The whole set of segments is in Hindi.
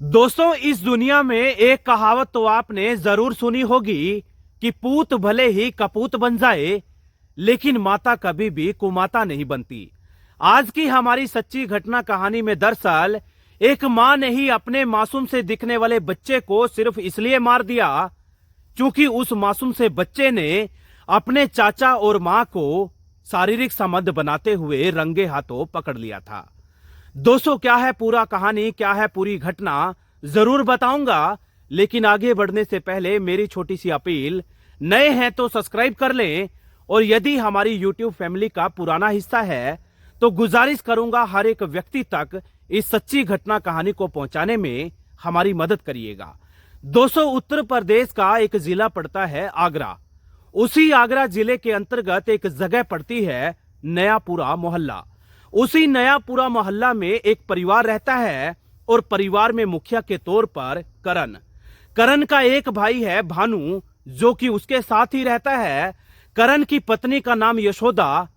दोस्तों, इस दुनिया में एक कहावत तो आपने जरूर सुनी होगी कि पूत भले ही कपूत बन जाए, लेकिन माता कभी भी कुमाता नहीं बनती। आज की हमारी सच्ची घटना कहानी में दरअसल एक मां ने ही अपने मासूम से दिखने वाले बच्चे को सिर्फ इसलिए मार दिया क्योंकि उस मासूम से बच्चे ने अपने चाचा और मां को शारीरिक संबंध बनाते हुए रंगे हाथों पकड़ लिया था। दोस्तों, क्या है पूरा कहानी, क्या है पूरी घटना, जरूर बताऊंगा। लेकिन आगे बढ़ने से पहले मेरी छोटी सी अपील, नए हैं तो सब्सक्राइब कर लें, और यदि हमारी यूट्यूब फैमिली का पुराना हिस्सा है तो गुजारिश करूंगा हर एक व्यक्ति तक इस सच्ची घटना कहानी को पहुंचाने में हमारी मदद करिएगा। दोस्तों, उत्तर प्रदेश का एक जिला पड़ता है आगरा। उसी आगरा जिले के अंतर्गत एक जगह पड़ती है नयापुरा मोहल्ला। उसी नयापुरा मोहल्ला में एक परिवार रहता है और परिवार में मुखिया के तौर पर करण का एक भाई है भानु, जो कि उसके साथ ही रहता है। करण की पत्नी का नाम यशोदा,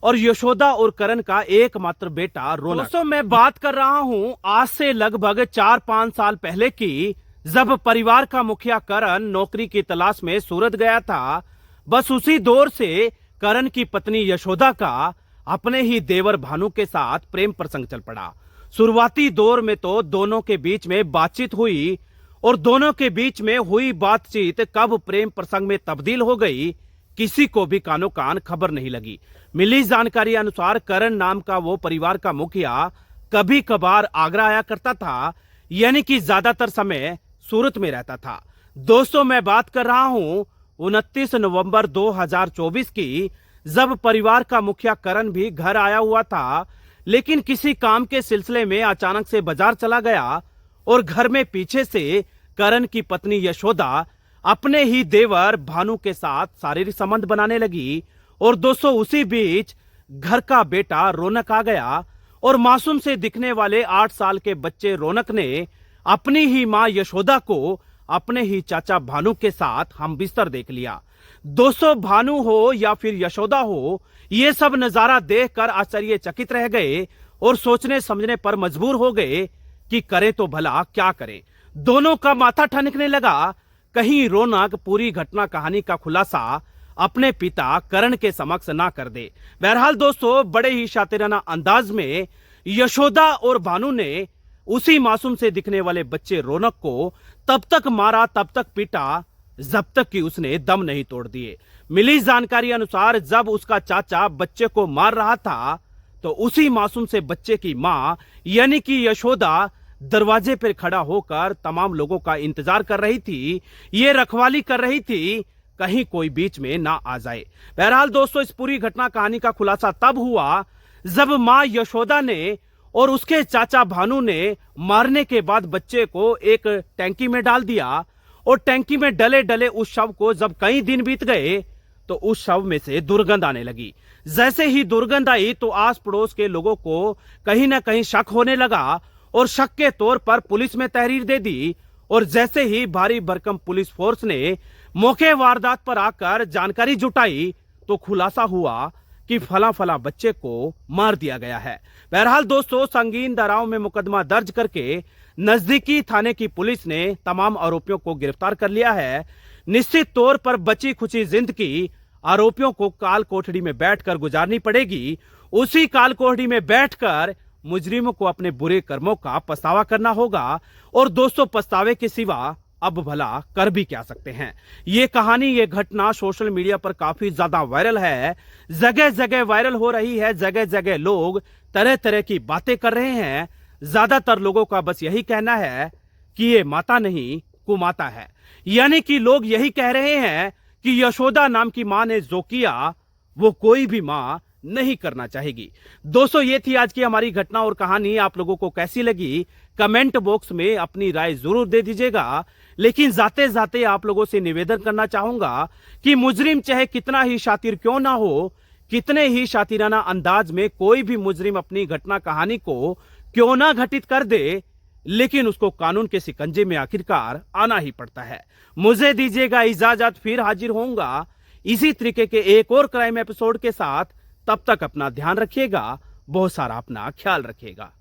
और यशोदा और करण का एकमात्र बेटा रोनक। दोस्तों, मैं बात कर रहा हूं आज से लगभग 4-5 साल पहले की, जब परिवार का मुखिया करण नौकरी की तलाश में सूरत गया था। बस उसी दौर से करण की पत्नी यशोदा का अपने ही देवर भानु के साथ प्रेम प्रसंग चल पड़ा। शुरुआती दौर में तो दोनों के बीच में बातचीत हुई, और दोनों के बीच में हुई बातचीत कब प्रेम प्रसंग में तब्दील हो गई, किसी को भी कानो कान खबर नहीं लगी। मिली जानकारी अनुसार करण नाम का वो परिवार का मुखिया कभी कभार आगरा आया करता था, यानी कि ज्यादातर समय सूरत में रहता था। दोस्तों, मैं बात कर रहा हूं 29 नवंबर 2024 की, जब परिवार का मुखिया करण भी घर आया हुआ था, लेकिन किसी काम के सिलसिले में अचानक से बाजार चला गया और घर में पीछे से करण की पत्नी यशोदा अपने ही देवर भानु के साथ शारीरिक संबंध बनाने लगी। और दोस्तों, उसी बीच घर का बेटा रौनक आ गया, और मासूम से दिखने वाले 8 साल के बच्चे रौनक ने अपनी ही मां यशोदा को अपने ही चाचा भानु के साथ हम बिस्तर देख लिया। दोस्तों, भानु हो या फिर यशोदा हो, ये सब नजारा देखकर आश्चर्यचकित रह गए और सोचने समझने पर मजबूर हो गए कि करें तो भला क्या करें। दोनों का माथा ठनकने लगा, कहीं रौनक पूरी घटना कहानी का खुलासा अपने पिता करण के समक्ष ना कर दे। बहरहाल दोस्तों, बड़े ही शातिराना अंदाज में यशोदा और भानु ने उसी मासूम से दिखने वाले बच्चे रौनक को तब तक मारा, तब तक पीटा, जब तक कि उसने दम नहीं तोड़ दिए। मिली जानकारी अनुसार जब उसका चाचा बच्चे को मार रहा था, तो उसी मासूम से बच्चे की मां यानी कि यशोदा दरवाजे पर खड़ा होकर तमाम लोगों का इंतजार कर रही थी। ये रखवाली कर रही थी कहीं कोई बीच में ना आ जाए। बहरहाल दोस्तों, इस पूरी घटना कहानी का खुलासा तब हुआ जब मां यशोदा ने और उसके चाचा भानु ने मारने के बाद बच्चे को एक टैंकी में डाल दिया, और टैंकी में डले डले उस शव को जब कई दिन बीत गए तो उस शव में से दुर्गंध आने लगी। जैसे ही दुर्गंध आई तो आस पड़ोस के लोगों को कहीं ना कहीं शक होने लगा, और शक के तौर पर पुलिस में तहरीर दे दी। और जैसे ही भारी भरकम पुलिस फोर्स ने मौके वारदात पर आकर जानकारी जुटाई तो खुलासा हुआ कि फला फला बच्चे को मार दिया गया है। बहरहाल दोस्तों, संगीन धाराओं में मुकदमा दर्ज करके नजदीकी थाने की पुलिस ने तमाम आरोपियों को गिरफ्तार कर लिया है। निश्चित तौर पर बची खुची जिंदगी आरोपियों को काल कोठड़ी में बैठकर गुजारनी पड़ेगी। उसी काल कोठड़ी में बैठकर मुजरिमों को अपने बुरे कर्मों का पछतावा करना होगा। और दोस्तों, पछतावे के सिवा अब भला कर भी क्या सकते हैं। ये कहानी, ये घटना सोशल मीडिया पर काफी ज्यादा वायरल है, जगह जगह वायरल हो रही है, जगह जगह लोग तरह तरह की बातें कर रहे हैं। ज्यादातर लोगों का बस यही कहना है कि ये माता नहीं कुमाता है, यानी कि लोग यही कह रहे हैं कि यशोदा नाम की मां ने जो किया वो कोई भी मां नहीं करना चाहेगी। दोस्तों, ये थी आज की हमारी घटना और कहानी। आप लोगों को कैसी लगी कमेंट बॉक्स में अपनी राय जरूर दे दीजिएगा। लेकिन जाते जाते आप लोगों से निवेदन करना चाहूंगा कि मुजरिम चाहे कितना ही शातिर क्यों ना हो, कितने ही शातिराना अंदाज में कोई भी मुजरिम अपनी घटना कहानी को क्यों ना घटित कर दे, लेकिन उसको कानून के शिकंजे में आखिरकार आना ही पड़ता है। मुझे दीजिएगा इजाजत, फिर हाजिर होऊंगा इसी तरीके के एक और क्राइम एपिसोड के साथ। तब तक अपना ध्यान रखिएगा, बहुत सारा अपना ख्याल रखिएगा।